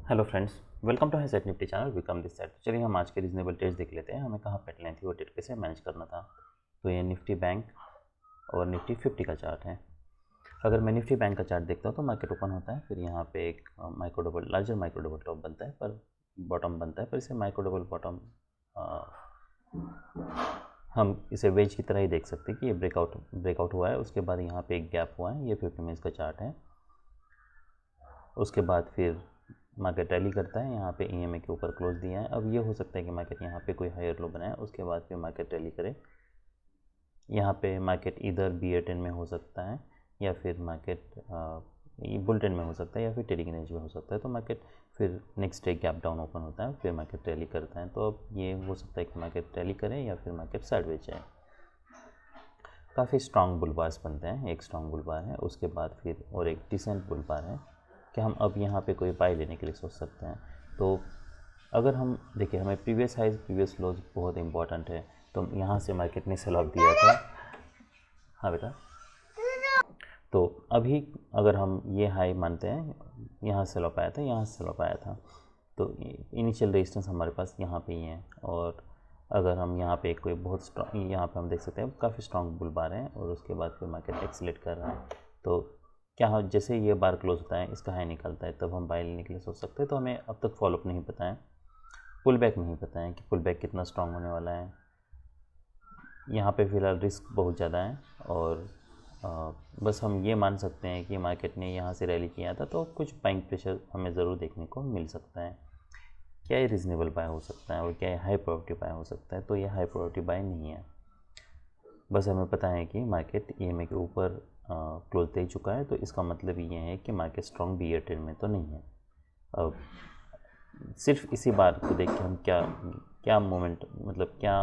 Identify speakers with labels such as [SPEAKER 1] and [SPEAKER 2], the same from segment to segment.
[SPEAKER 1] Hello friends, welcome to set Nifty channel. विकम this side. तो चलिए हम आज के रीजनेबल ट्रेड्स देख लेते हैं। हमें कहाँ पेट लेनी थी, वो ट्रेड कैसे मैनेज करना था। तो ये निफ्टी बैंक और निफ्टी 50 का चार्ट है। अगर मैं निफ्टी बैंक का चार्ट देखता हूँ तो मार्केट ओपन होता है, फिर यहाँ पे एक लार्जर माइक्रो डबल टॉप बनता है, पर बॉटम बनता है, पर इसे माइक्रो डबल बॉटम हम इसे वेज की तरह ही देख सकते हैं कि ये ब्रेकआउट हुआ है। उसके बाद यहाँ पे एक गैप हुआ है। ये 50 मिनट्स का चार्ट है। उसके बाद फिर मार्केट रैली करता है। यहाँ पे ईएमए के ऊपर क्लोज दिया है। अब ये हो सकता है कि मार्केट यहाँ पे कोई हायर लो बनाए, उसके बाद फिर मार्केट रैली करे। यहाँ पे मार्केट इधर BA10 में हो सकता है, या फिर मार्केट बुलेटिन में हो सकता है, या फिर ट्रेडिंग रेंज में हो सकता है। तो मार्केट फिर next day gap down open होता है, फिर मार्केट रैली करता है। तो अब ये हो सकता है कि मार्केट रैली करे या फिर मार्केट साइडवेज जाए। काफ़ी स्ट्रॉन्ग बुल बार्स बनते हैं। एक स्ट्रॉन्ग बुल बार है, उसके बाद फिर और एक डिसेंट बुल बार है कि हम अब यहाँ पे कोई बाई लेने के लिए सोच सकते हैं। तो अगर हम देखिए, हमें प्रीवियस हाइज प्रीवियस लोज बहुत इंपॉर्टेंट है। तो यहाँ से मार्केट ने सेल ऑफ दिया था। हाँ बेटा। तो अभी अगर हम ये हाई मानते हैं, यहाँ सेल ऑफ आया था, यहाँ से सेल ऑफ आया था, तो इनिशियल रेजिस्टेंस हमारे पास यहाँ पे ही है। और अगर हम यहाँ पे कोई बहुत स्ट्रॉन्ग, यहाँ पे हम देख सकते हैं काफ़ी स्ट्रॉन्ग बुल बार है, और उसके बाद फिर मार्केट एक्सीलेट कर रहा है। तो क्या जैसे ये बार क्लोज होता है, इसका हाई निकलता है, तब हम बाय लेने के लिए सोच सकते हैं। तो हमें अब तक फॉलोअप नहीं पता है, पुल बैक नहीं पता है कि पुल बैक कितना स्ट्रॉन्ग होने वाला है। यहाँ पे फ़िलहाल रिस्क बहुत ज़्यादा है, और बस हम ये मान सकते हैं कि मार्केट ने यहाँ से रैली किया था, तो कुछ बाइंग प्रेशर हमें ज़रूर देखने को मिल सकता है। क्या ये रीज़नेबल बाय हो सकता है और क्या ये हाई प्रोबेबिलिटी बाय हो सकता है? तो ये हाई प्रोबेबिलिटी बाय नहीं है। बस हमें पता है कि मार्केट ईएमए के ऊपर क्लोज दे चुका है, तो इसका मतलब ये है कि मार्केट स्ट्रॉन्ग BA ट्रेड में तो नहीं है। अब सिर्फ इसी बात को देख के हम क्या मोमेंट, मतलब क्या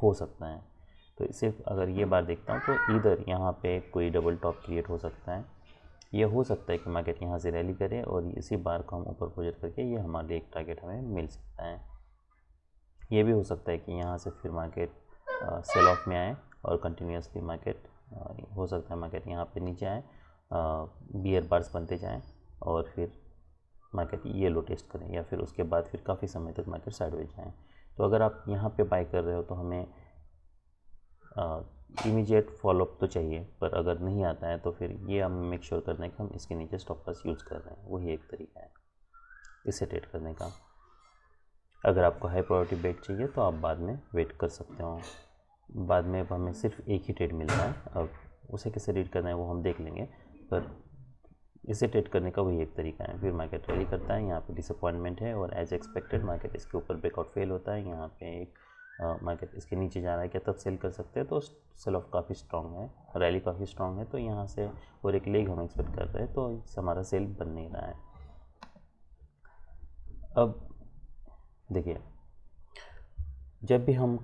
[SPEAKER 1] हो सकता है। तो सिर्फ अगर ये बार देखता हूँ तो इधर यहाँ पे कोई डबल टॉप क्रिएट हो सकता है। ये हो सकता है कि मार्केट यहाँ से रैली करे और इसी बार को हम ऊपर प्रोजेक्ट करके ये हमारे लिए एक टारगेट हमें मिल सकता है। ये भी हो सकता है कि यहाँ से फिर मार्केट सेल ऑफ में आए और कंटिन्यूसली मार्केट हो सकता है मार्केट यहाँ पे नीचे आए, बियर बार्स बनते जाएं, और फिर मार्केट ये लो टेस्ट करें, या फिर उसके बाद फिर काफ़ी समय तक मार्केट साइडवेज जाएँ। तो अगर आप यहाँ पे बाय कर रहे हो तो हमें इमीडिएट फॉलोअप तो चाहिए, पर अगर नहीं आता है तो फिर ये हमें मेक श्योर करना है कि हम इसके नीचे स्टॉप लॉस यूज़ कर रहे हैं। वही एक तरीका है इसे ट्रेड करने का। अगर आपको हाई प्रायोरिटी बेट चाहिए तो आप बाद में वेट कर सकते हो। बाद में हमें सिर्फ एक ही ट्रेड मिलता है, अब उसे कैसे रीड करना है वो हम देख लेंगे, पर इसे ट्रेड करने का वही एक तरीका है। फिर मार्केट रैली करता है, यहाँ पे डिसअपॉइंटमेंट है, और एज एक्सपेक्टेड मार्केट इसके ऊपर ब्रेकआउट फेल होता है। यहाँ पे एक मार्केट इसके नीचे जा रहा है, क्या तब सेल कर सकते हैं? तो सेल ऑफ काफ़ी स्ट्रॉन्ग है, रैली काफ़ी स्ट्रॉन्ग है, तो यहाँ से और एक लेग हम एक्सपेक्ट कर रहे हैं, तो हमारा सेल बन नहीं रहा है। अब देखिए, जब भी हम,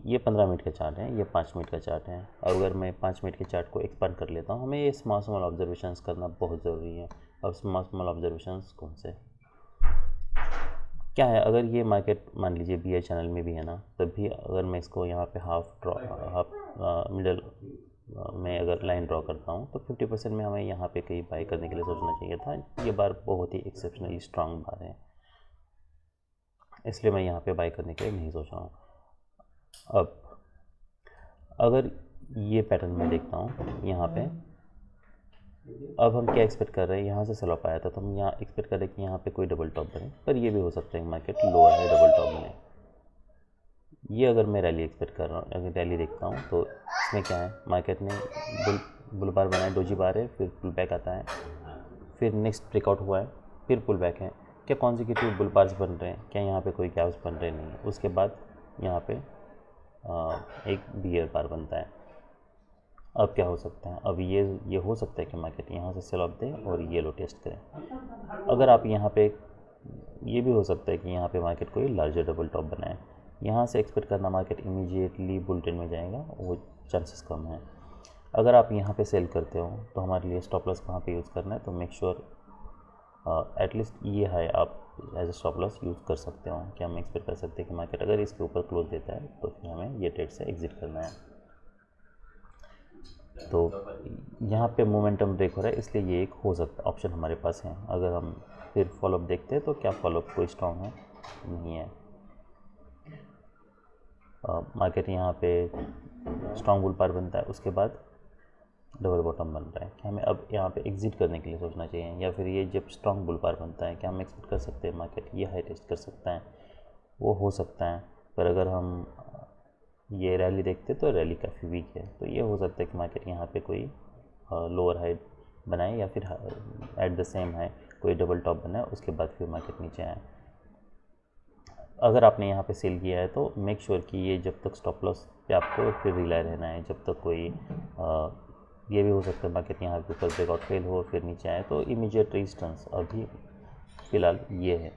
[SPEAKER 1] ये 15 मिनट का चार्ट है, ये 5 मिनट का चार्ट है, और अगर मैं 5 मिनट के चार्ट को एक्सपांड कर लेता हूँ, हमें ये स्मॉल ऑब्जर्वेशंस करना बहुत ज़रूरी है। अब स्मॉल ऑब्जर्वेशंस कौन से क्या है? अगर ये मार्केट मान लीजिए BI चैनल में भी है ना, तब भी अगर मैं इसको यहाँ पे हाफ मिडल में अगर लाइन ड्रॉ करता हूँ, तो 50% में हमें यहाँ पे कहीं बाई करने के लिए सोचना चाहिए था। ये बार बहुत ही एक्सेप्शनली स्ट्रांग बार है, इसलिए मैं यहाँ पे बाई करने के लिए नहीं सोच रहा हूँ। अब अगर ये पैटर्न मैं देखता हूँ यहाँ पे, अब हम क्या एक्सपेक्ट कर रहे हैं? यहाँ से सेल ऑफ आया था, तो हम यहाँ एक्सपेक्ट कर रहे हैं कि यहाँ पे कोई डबल टॉप बने, पर ये भी हो सकता है मार्केट लोअर है, डबल टॉप बने। ये अगर मैं रैली एक्सपेक्ट कर रहा हूँ, अगर रैली देखता हूँ, तो इसमें क्या है? मार्केट ने बुल बार बनाया, डोजी बार है, फिर पुल बैक आता है, फिर नेक्स्ट ब्रेकआउट हुआ है, फिर पुल बैक है। क्या कॉन्जिक्यूटिव बुल बार्स बन रहे हैं? क्या यहाँ पे कोई गैप्स बन रहे नहीं? उसके बाद यहाँ पे एक बियर बार बनता है। अब क्या हो सकता है? अब ये हो सकता है कि मार्केट यहाँ से सेल ऑफ दे और ये लो टेस्ट करें। अगर आप यहाँ पे, ये भी हो सकता है कि यहाँ पे मार्केट कोई लार्जर डबल टॉप बनाए। यहाँ से एक्सपेक्ट करना मार्केट इमीडिएटली बुलेटिन में जाएगा, वो चांसेस कम है। अगर आप यहाँ पे सेल करते हो तो हमारे लिए स्टॉप लॉस कहाँ पे यूज़ करना है? तो मेक श्योर एटलीस्ट ये है, आप as a stop loss use कर सकते हो कि हम एक्सपेक्ट कर सकते हैं कि मार्केट अगर इसके ऊपर क्लोज देता है तो फिर हमें ये ट्रेड से एग्जिट करना है। तो यहाँ पे मोमेंटम ब्रेक हो रहा है, इसलिए ये एक हो सकता ऑप्शन हमारे पास है। अगर हम फिर फॉलोअप देखते हैं तो क्या फॉलोअप कोई स्ट्रॉन्ग है, नहीं है। मार्केट यहाँ पे स्ट्रॉन्ग बुल बार बनता है, उसके बाद डबल बॉटम बन रहा है। क्या हमें अब यहाँ पे एग्जिट करने के लिए सोचना चाहिए, या फिर ये जब स्ट्रॉन्ग बुल बार बनता है क्या हम एक्सपेक्ट कर सकते हैं मार्केट ये हाई टेस्ट कर सकता है? वो हो सकता है, पर अगर हम ये रैली देखते तो रैली काफ़ी वीक है, तो ये हो सकता है कि मार्केट यहाँ पे कोई लोअर हाई बनाए या फिर एट द सेम हाई कोई डबल टॉप बनाए, उसके बाद फिर मार्केट नीचे आए। अगर आपने यहाँ पे सेल किया है तो मेक श्योर कि ये जब तक स्टॉप लॉस पे आपको फिर रिलाय रहना है, जब तक कोई ये भी हो सकता है मार्केट यहाँ के ऊपर ब्रेकआउट फेल हो फिर नीचे आए, तो इमीडिएट रेजिस्टेंस अभी फ़िलहाल ये है।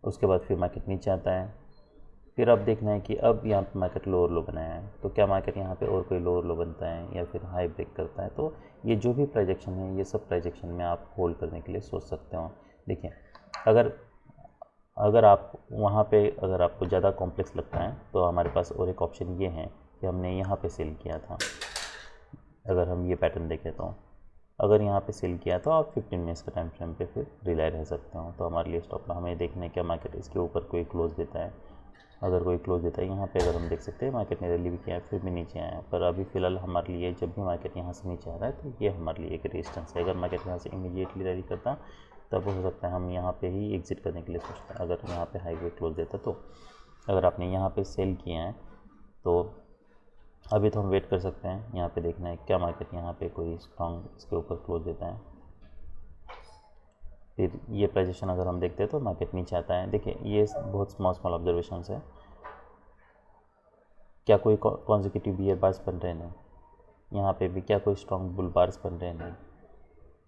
[SPEAKER 1] उसके बाद फिर मार्केट नीचे आता है, फिर अब देखना है कि अब यहाँ पे मार्केट लोअर लो बनाया है, तो क्या मार्केट यहाँ पे और कोई लोअर लो बनता है या फिर हाई ब्रेक करता है। तो ये जो भी प्रोजेक्शन है ये सब प्रोजेक्शन में आप होल्ड करने के लिए सोच सकते हो। देखिए अगर आप वहाँ पे अगर आपको ज़्यादा कॉम्प्लेक्स लगता है तो हमारे पास और एक ऑप्शन ये है कि हमने यहाँ पे सेल किया था। अगर हम ये पैटर्न देखें तो अगर यहाँ पे सेल किया तो आप 15 मिनट्स के टाइम फ्रेम पे फिर रिलाय रह सकते हो। तो हमारे लिए स्टॉप हमें देखना है क्या मार्केट इसके ऊपर कोई क्लोज देता है। अगर कोई क्लोज देता है यहाँ पे अगर हम देख सकते हैं मार्केट ने रैली भी किया है फिर भी नीचे आया है, पर अभी फ़िलहाल हमारे लिए जब भी मार्केट यहाँ से नीचे आ रहा है तो ये हमारे लिए एक रेजिस्टेंस है। अगर मार्केट यहाँ से इमीडिएटली रैली करता तब हो सकता है हम यहाँ पे ही एग्जिट करने के लिए सोचते हैं, अगर यहाँ पे हाई वे क्लोज देता। तो अगर आपने यहाँ पे सेल किए हैं तो अभी तो हम वेट कर सकते हैं, यहाँ पे देखना है क्या मार्केट यहाँ पे कोई स्ट्रॉन्ग इसके ऊपर क्लोज देता है। फिर ये पोजीशन अगर हम देखते हैं तो मार्केट नीचे आता है। देखिए ये बहुत स्मॉल ऑब्जर्वेशन है, क्या कोई कॉन्जिक्यूटिव बियर बार्स बन रहे हैं, यहाँ पे भी क्या कोई स्ट्रॉन्ग बुल बार्स बन रहे हैं,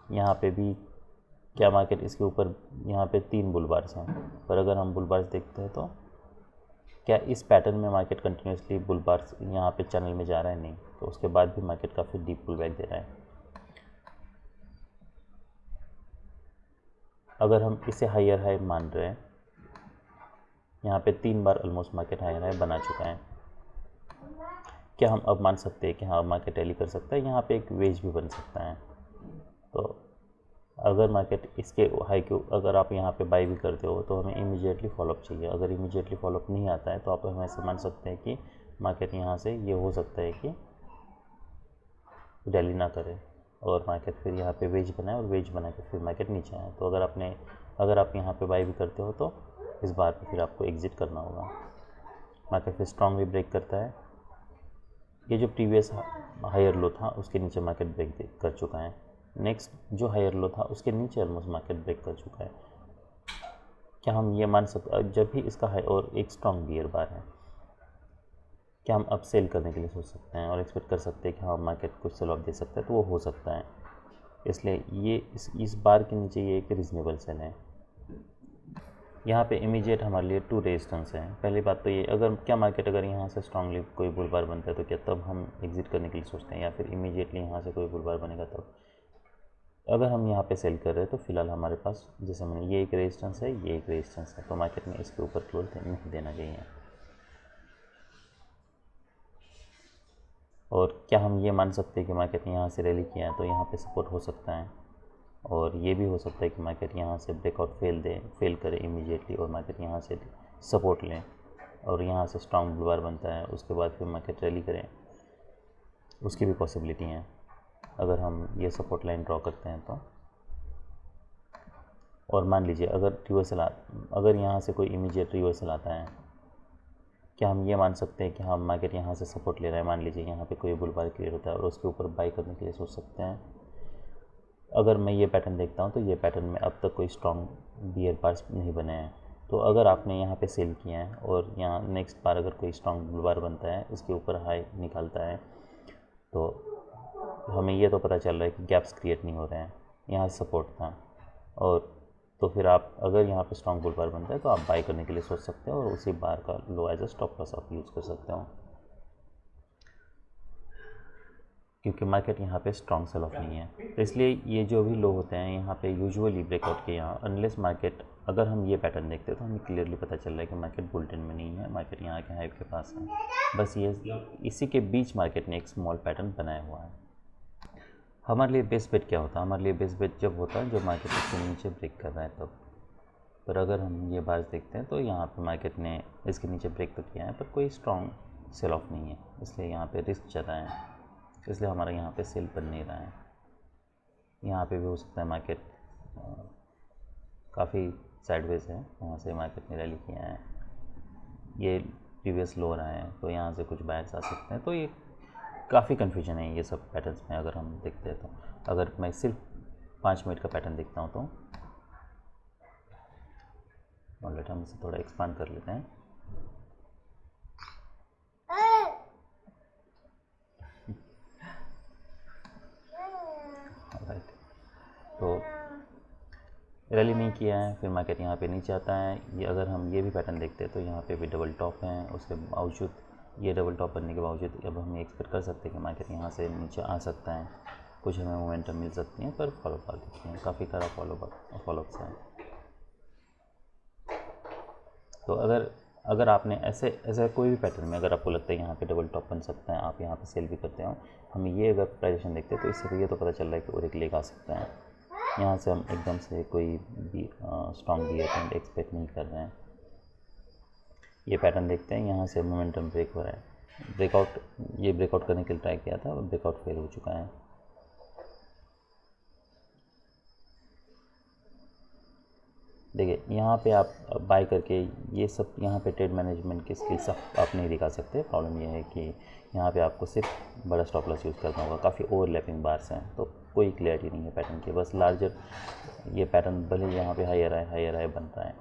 [SPEAKER 1] यहाँ पे भी क्या मार्केट इसके ऊपर यहाँ पे 3 बुल बार्स हैं, पर अगर हम बुल बार्स देखते हैं तो क्या इस पैटर्न में मार्केट कंटिन्यूसली बुल बार्स यहाँ पे चैनल में जा रहा है, नहीं, तो उसके बाद भी मार्केट काफ़ी डीप पुल बैक दे रहा है। अगर हम इसे हायर हाई मान रहे हैं, यहाँ पे 3 बार ऑलमोस्ट मार्केट हायर हाई बना चुका है, क्या हम अब मान सकते हैं कि हाँ मार्केट रैली कर सकता है? यहाँ पे एक वेज भी बन सकता है। तो अगर मार्केट इसके हाई के अगर आप यहाँ पे बाई भी करते हो तो हमें इमीडिएटली फॉलोअप चाहिए। अगर इमीडिएटली फॉलोअप नहीं आता है तो आप हम ऐसे मान सकते हैं कि मार्केट यहाँ से ये हो सकता है कि रैली ना करे और मार्केट फिर यहाँ पे वेज बनाए और वेज बना के फिर मार्केट नीचे आए। तो अगर आप यहाँ पे बाई भी करते हो तो इस बार पे फिर आपको एग्जिट करना होगा। मार्केट फिर स्ट्रॉन्गली ब्रेक करता है, ये जो प्रीवियस हायर लो था उसके नीचे मार्केट ब्रेक कर चुका है। नेक्स्ट जो हायर लो था उसके नीचे ऑलमोस्ट मार्केट ब्रेक कर चुका है। क्या हम ये मान सकते जब भी इसका हाई और एक स्ट्रॉन्ग बियर बार है, क्या हम अब सेल करने के लिए सोच सकते हैं और एक्सपेक्ट कर सकते हैं कि हाँ मार्केट कुछ सेल ऑफ दे सकता है? तो वो हो सकता है। इसलिए ये इस बार के नीचे ये एक रीज़नेबल सेल है। यहाँ पे इमीडिएट हमारे लिए 2 रेजिस्टेंस हैं। पहली बात तो ये अगर क्या मार्केट अगर यहाँ से स्ट्रांगली कोई बुल बार बनता है तो क्या तब हम एग्जिट करने के लिए सोचते हैं, या फिर इमीडिएटली यहाँ से कोई बुल बार बनेगा तब? अगर हम यहाँ पे सेल कर रहे हैं तो फिलहाल हमारे पास जैसे मैंने ये एक रेजिस्टेंस है, ये एक रेजिस्टेंस है, तो मार्केट में इसके ऊपर क्लोज नहीं देना चाहिए। और क्या हम ये मान सकते हैं कि मार्केट ने यहाँ से रैली किया है तो यहाँ पे सपोर्ट हो सकता है, और ये भी हो सकता है कि मार्केट यहाँ से ब्रेकआउट फेल करे इमीडिएटली और मार्केट यहाँ से सपोर्ट लें और यहाँ से स्ट्रॉन्ग बुल बार बनता है, उसके बाद फिर मार्केट रैली करें, उसकी भी पॉसिबिलिटी है अगर हम ये सपोर्ट लाइन ड्रॉ करते हैं तो। और मान लीजिए अगर यहाँ से कोई इमीडिएट रिवर्सल आता है, क्या हम ये मान सकते हैं कि हाँ मार्केट यहाँ से सपोर्ट ले रहा है? मान लीजिए यहाँ पे कोई बुल बार क्लियर होता है और उसके ऊपर बाई करने के लिए सोच सकते हैं। अगर मैं ये पैटर्न देखता हूँ तो ये पैटर्न में अब तक कोई स्ट्रॉन्ग बियर बार्स नहीं बने हैं, तो अगर आपने यहाँ पे सेल किया है और यहाँ नेक्स्ट बार अगर कोई स्ट्रॉन्ग बुल बार बनता है, इसके ऊपर हाई निकालता है, तो हमें ये तो पता चल रहा है कि गैप्स क्रिएट नहीं हो रहे हैं, यहाँ सपोर्ट था, और तो फिर आप अगर यहाँ पे स्ट्रॉन्ग बुल बार बनता है तो आप बाई करने के लिए सोच सकते हो और उसी बार का लो एज अ स्टॉप लॉस आप यूज़ कर सकते हो। क्योंकि मार्केट यहाँ पे स्ट्रॉन्ग सेल ऑफ नहीं है। तो इसलिए ये जो भी लो होते हैं यहाँ पे यूजुअली ब्रेकआउट के यहाँ, अनलेस मार्केट, अगर हम ये पैटर्न देखते हैं तो हमें क्लियरली पता चल रहा है कि मार्केट बुलेटिन में नहीं है, मार्केट यहाँ के हाई के पास है। बस ये इसी के बीच मार्केट ने एक स्मॉल पैटर्न बनाया हुआ है। हमारे लिए बेस्ट बेट क्या होता है? हमारे लिए बेस्ट बेट जब होता है जब मार्केट इसके नीचे ब्रेक कर रहा है तब। पर अगर हम ये बार देखते हैं तो यहाँ पे मार्केट ने इसके नीचे ब्रेक तो किया है पर कोई स्ट्रॉन्ग सेल ऑफ नहीं है, इसलिए यहाँ पे रिस्क ज़्यादा है, इसलिए हमारा यहाँ पे सेल बन नहीं रहा है। यहाँ पे भी हो सकता है मार्केट काफ़ी साइडवेज है, वहाँ से मार्केट ने रैली किया है, ये प्रीवियस लो रहा है तो यहाँ से कुछ बायर्स आ सकते हैं। तो ये काफ़ी कन्फ्यूजन है ये सब पैटर्न्स में अगर हम देखते हैं तो। अगर मैं सिर्फ 5 मिनट का पैटर्न देखता हूँ तो ऑलरेडी हम इसे थोड़ा एक्सपांड कर लेते हैं। राइट, तो रैली नहीं किया है, फिर मार्केट यहाँ पे नीचे आता है। ये अगर हम ये भी पैटर्न देखते हैं तो यहाँ पे भी डबल टॉप है, उसके बावजूद ये डबल टॉप बनने के बावजूद अब हम एक्सपेक्ट कर सकते हैं कि मार्केट यहाँ से नीचे आ सकता है, कुछ हमें मोमेंटम मिल सकती है, पर फॉलोअप आ सकती हैं, काफ़ी सारा फॉलोअप्स हैं। तो अगर आपने ऐसा कोई भी पैटर्न में अगर आपको लगता है यहाँ पे डबल टॉप बन सकता है, आप यहाँ पे सेल भी करते हो, हमें ये अगर प्राइजेशन देखते हैं तो इससे तो ये तो पता चल रहा है कि और एक लेग आ सकता है। यहाँ से हम एकदम से कोई भी स्ट्रॉन्ग बियर ट्रेंड एक्सपेक्ट नहीं कर रहे हैं। ये पैटर्न देखते हैं, यहाँ से मोमेंटम ब्रेक हो रहा है, ये ब्रेकआउट करने के लिए ट्राई किया था, ब्रेकआउट फेल हो चुका है। देखिए यहाँ पे आप बाय करके ये सब यहाँ पे ट्रेड मैनेजमेंट की स्किल्स आप नहीं दिखा सकते। प्रॉब्लम ये है कि यहाँ पे आपको सिर्फ बड़ा स्टॉप लॉस यूज़ करना होगा, काफ़ी ओवरलैपिंग बार्स हैं तो कोई क्लियरिटी नहीं है पैटर्न की। बस लार्जर ये पैटर्न भले यहाँ पे हायर हाई बन रहा है,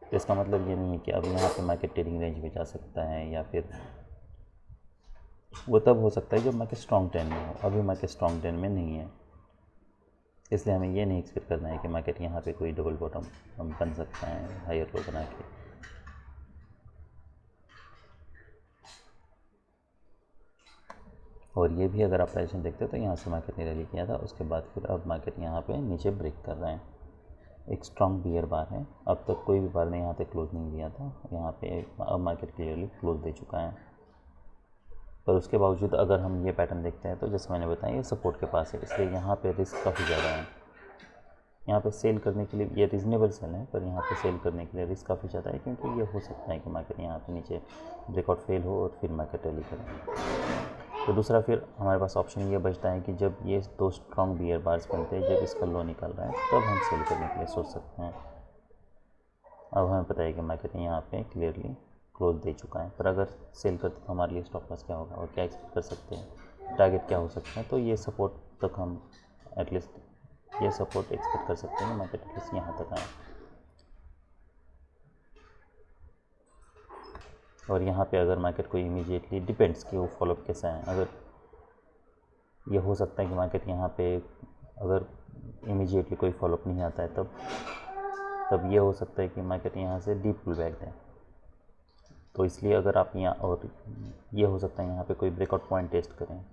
[SPEAKER 1] तो इसका मतलब ये नहीं है कि अब यहाँ पे मार्केट ट्रेडिंग रेंज में जा सकता है, या फिर वो तब हो सकता है जब मार्केट स्ट्रॉन्ग ट्रेंड में हो। अभी मार्केट स्ट्रॉन्ग ट्रेंड में नहीं है, इसलिए हमें ये नहीं एक्सपेक्ट करना है कि मार्केट यहाँ पे कोई डबल बॉटम बन सकता है हायर लो बना के। और ये भी अगर आप प्राइसेशन देखते हो तो यहाँ से मार्केट ने रैली किया था, उसके बाद फिर अब मार्केट यहाँ पे नीचे ब्रेक कर रहा है, एक स्ट्रॉन्ग बियर बार है। अब तक कोई भी बार ने यहाँ पे क्लोज नहीं दिया था, यहाँ पे अब मार्केट क्लियरली क्लोज दे चुका है। पर उसके बावजूद अगर हम ये पैटर्न देखते हैं तो जैसे मैंने बताया ये सपोर्ट के पास है, इसलिए यहाँ पे रिस्क काफ़ी ज़्यादा है। यहाँ पे सेल करने के लिए ये रीज़नेबल सेल है, पर यहाँ पे सेल करने के लिए रिस्क काफ़ी ज़्यादा है, क्योंकि ये हो सकता है कि मार्केट यहाँ पे नीचे ब्रेकआउट फेल हो और फिर मार्केट रैली करे। तो दूसरा फिर हमारे पास ऑप्शन ये बचता है कि जब ये 2 स्ट्रॉन्ग बियर बार्स बनते हैं, जब इसका लो निकल रहा है तब हम सेल करने के लिए सोच सकते हैं। अब हमें पता है कि मार्केट यहाँ पे क्लियरली क्लोज दे चुका है, पर अगर सेल करते तो हमारे लिए स्टॉप लॉस क्या होगा और क्या एक्सपेक्ट कर सकते हैं, टारगेट क्या हो सकता है। तो ये सपोर्ट तक हम एटलीस्ट ये सपोर्ट एक्सपेक्ट कर सकते हैं, मार्केट एटलीस्ट यहाँ तक आए। और यहाँ पे अगर मार्केट को इमीडिएटली डिपेंड्स कि वो फॉलोअप कैसा है, अगर ये हो सकता है कि मार्केट यहाँ पे अगर इमीडिएटली कोई फॉलोअप नहीं आता है तब ये हो सकता है कि मार्केट यहाँ से डीप पुल बैक दें। तो इसलिए अगर आप यहाँ, और ये हो सकता है यहाँ पे कोई ब्रेकआउट पॉइंट टेस्ट करें,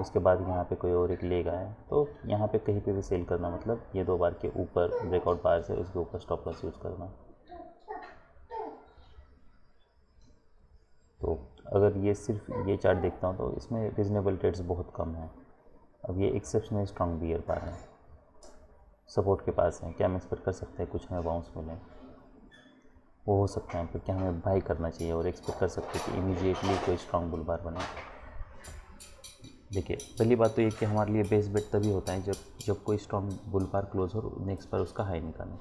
[SPEAKER 1] उसके बाद यहाँ पे कोई और एक लेग आए, तो यहाँ पे कहीं पे भी सेल करना मतलब ये 2 बार के ऊपर ब्रेकआउट बार से उसके ऊपर स्टॉप लॉस यूज़ करना। तो अगर ये सिर्फ ये चार्ट देखता हूँ तो इसमें रीज़नेबल ट्रेड्स बहुत कम हैं। अब ये एक्सेप्शनल स्ट्रॉन्ग बियर बार है, सपोर्ट के पास है, क्या हम एक्सपेक्ट कर सकते हैं कुछ हमें बाउंस मिले, वो हो सकता है, पर क्या हमें बाई करना चाहिए और एक्सपेक्ट कर सकते हैं कि इमीडिएटली कोई स्ट्रॉन्ग बुल बार बने। देखिए पहली बात तो ये कि हमारे लिए बेस्ट बेट तभी होता है जब कोई स्ट्रॉन्ग बुल बार क्लोज हो, नेक्स्ट बार उसका हाई निकालें।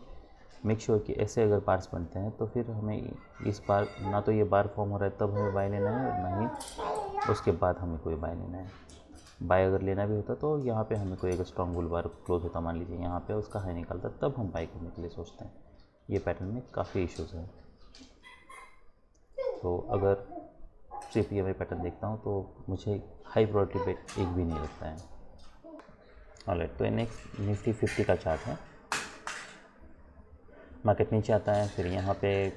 [SPEAKER 1] मेक श्योर कि ऐसे अगर बार्स बनते हैं तो फिर हमें इस बार ना तो ये बार फॉर्म हो रहा है तब हमें बाय लेना है, और ना ही उसके बाद हमें कोई बाय लेना है। बाय अगर लेना भी होता तो यहाँ पे हमें कोई अगर स्ट्रॉन्ग बुल बार क्लोज होता, मान लीजिए यहाँ पे उसका हाई निकालता, तब हम बाय करने के लिए सोचते हैं। ये पैटर्न में काफ़ी इश्यूज़ हैं। तो अगर सिर्फ ये मैं पैटर्न देखता हूँ तो मुझे हाई प्रोबेबिलिटी बेट एक भी नहीं लगता है। ऑलराइट, तो नेक्स्ट निफ्टी 50 का चार्ट है। मार्केट नीचे आता है, फिर यहाँ पे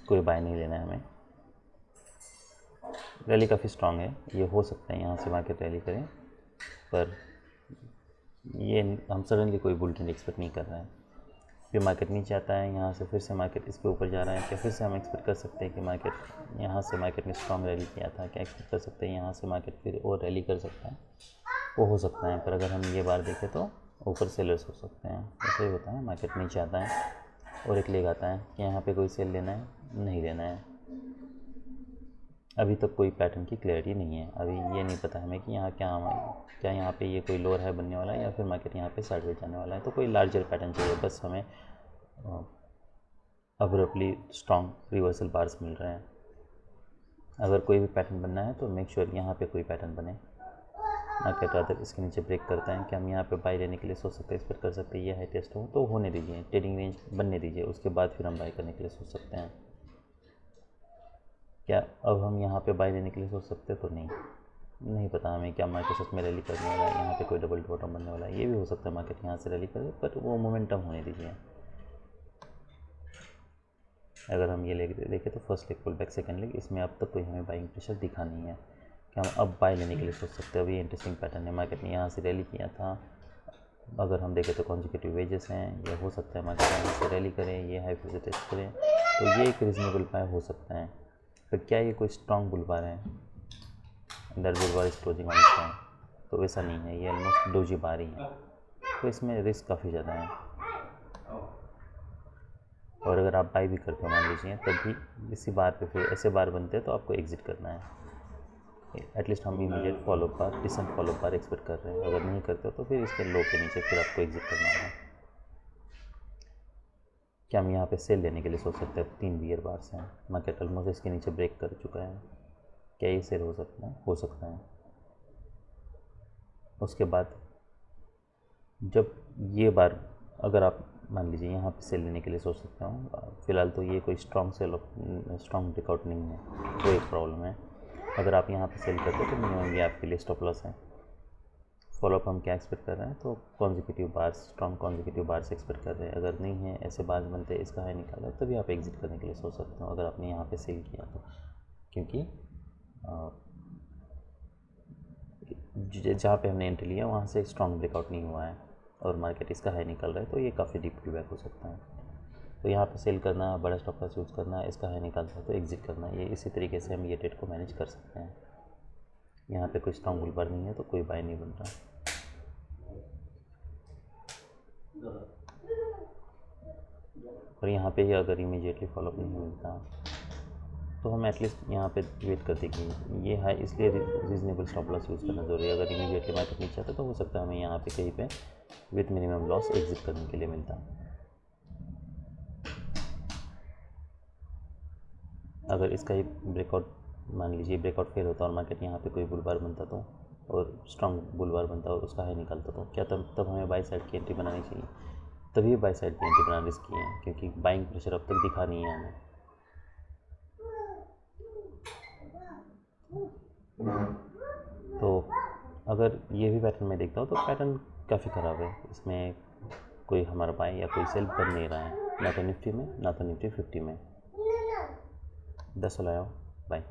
[SPEAKER 1] कोई बाय नहीं लेना है हमें, रैली काफ़ी स्ट्रांग है, ये हो सकता है यहाँ से मार्केट रैली करें, पर ये हम सडनली कोई बुल ट्रेंड एक्सपेक्ट नहीं कर रहे हैं। फिर मार्केट नीचे आता है, यहाँ से फिर से मार्केट इसके ऊपर जा रहा है, क्या फिर से हम एक्सपेक्ट कर सकते हैं कि मार्केट यहाँ से मार्केट ने स्ट्रॉन्ग रैली किया था, क्या एक्सपेक्ट कर सकते हैं यहाँ से मार्केट फिर और रैली कर सकता है? वो हो सकता है, पर अगर हम ये बार देखें तो ऊपर सेलर्स हो सकते हैं। ऐसे ही होता है, मार्केट नीचे आता है और एक लेग आता है कि यहाँ पे कोई सेल लेना है, नहीं लेना है। अभी तक कोई पैटर्न की क्लैरिटी नहीं है। अभी ये नहीं पता हमें कि यहाँ क्या यहाँ पे ये कोई लोअर है बनने वाला है या फिर मार्केट यहाँ पे साइडवेज जाने वाला है। तो कोई लार्जर पैटर्न चाहिए, बस हमें अब्रप्टली स्ट्रॉन्ग रिवर्सल बार्स मिल रहे हैं। अगर कोई भी पैटर्न बनना है तो मेक श्योर यहाँ पे कोई पैटर्न बने। मार्केट अदर इसके नीचे ब्रेक करता है कि हम यहाँ पे बाई लेने के लिए सोच सकते हैं, एक्सपेक्ट कर सकते हैं ये हाई टेस्ट हो तो होने दीजिए, ट्रेडिंग रेंज बनने दीजिए, उसके बाद फिर हम बाई करने के लिए सोच सकते हैं। क्या अब हम यहाँ पे बाई लेने के लिए सोच सकते हैं? तो नहीं पता हमें क्या मार्केट सच में रैली करने वाला है, यहाँ पे कोई डबल बॉटम बनने वाला है। ये भी हो सकता है मार्केट यहाँ से रैली करे, पर वो मोमेंटम होने दीजिए। अगर हम ये लेके देखें तो first leg pull back, second leg, इसमें अब तक कोई हमें बाइंग प्रेशर दिखा नहीं है कि हम अब बाय लेने के लिए सोच सकते हैं। अभी इंटरेस्टिंग पैटर्न है, मार्केट ने यहाँ से रैली किया था। अगर हम देखें तो कॉन्जिक्यूटिव वेजेस हैं, ये हो सकता है मार्केट यहाँ से रैली करें, ये हाई फिर टेस्ट करें, तो ये एक रीजनेबल बाय हो सकता है। तो क्या ये कोई स्ट्रॉन्ग बुल बार है? Under bull bar is closing on strong, तो वैसा नहीं है, ये ऑलमोस्ट डोजी बार ही है, तो इसमें रिस्क काफ़ी ज़्यादा है। और अगर आप बाई भी करते हो मान लीजिए, तब भी इसी बार पे फिर ऐसे बार बनते हैं तो आपको एग्जिट करना है। एटलीस्ट हम इमीडिएट फॉलो बार, डिसेंट फॉलो बार एक्सपेक्ट कर रहे हैं। अगर नहीं करते हो तो फिर इसके लो के नीचे फिर आपको एग्जिट करना होगा। क्या हम यहाँ पे सेल लेने के लिए सोच सकते हैं? 3 बियर बार्स हैं, मार्केट ऑलमोस्ट इसके नीचे ब्रेक कर चुका है, क्या ये सेल हो सकता है? हो सकता है। उसके बाद जब ये बार अगर आप मान लीजिए यहाँ पे सेल लेने के लिए सोच सकते हो, फ़िलहाल तो ये कोई स्ट्रॉन्ग ब्रेकआउट नहीं है, वो एक प्रॉब्लम है। अगर आप यहाँ पे सेल करते हो तो मिनिमम ये आपके लिए स्टॉप लॉस है। फॉलोअप हम क्या एक्सपेक्ट कर रहे हैं? तो consecutive bars, strong consecutive bars expect कर रहे हैं। अगर नहीं है, ऐसे बार्स बनते हैं, इसका हाई निकाला है, तभी आप एग्जिट करने के लिए सोच सकते हो अगर आपने यहाँ पे सेल किया तो, क्योंकि जहाँ पे हमने एंट्री लिया वहाँ से स्ट्रॉन्ग ब्रेकआउट नहीं हुआ है और मार्केट इसका हाई निकल रहा है, तो ये काफ़ी डीप पुलबैक हो सकता है। तो यहाँ पे सेल करना, बड़ा स्टॉप लॉस यूज़ करना, इसका हाई निकालता है तो एग्जिट करना, ये इसी तरीके से हम ये ट्रेड को मैनेज कर सकते हैं। यहाँ पे कोई स्ट्रॉन्ग बुल बार नहीं है तो कोई बाय नहीं बन रहा। और यहाँ पे ही अगर इमीडिएटली फॉलोअप नहीं मिलता तो हम एटलीस्ट यहाँ पे वेट कर देंगे। ये हाई इसलिए रीजनेबल स्टॉप लॉस यूज़ करना ज़रूरी है। अगर इमीडिएटली मार्केट नीचे आता तो हो सकता है हमें यहाँ पे कहीं पे विथ मिनिमम लॉस एग्जिट करने के लिए मिलता। अगर इसका ही ब्रेकआउट मान लीजिए ब्रेकआउट फेल होता और मार्केट यहाँ पे कोई बुल बार बनता तो, और स्ट्रॉन्ग बुल बार बनता और उसका हाई निकालता, तो क्या तब हमें बाई साइड की एंट्री बनानी चाहिए? तभी बाई साइड की एंट्री बनाना रिस्की है, क्योंकि बाइंग प्रेशर अब तक दिखा नहीं है हमें। तो अगर ये भी पैटर्न मैं देखता हूँ तो पैटर्न काफ़ी ख़राब है, इसमें कोई हमारा बाई या कोई सेल बन नहीं रहा है, ना तो निफ्टी में ना तो निफ्टी 50 में। 10 लाया बाय।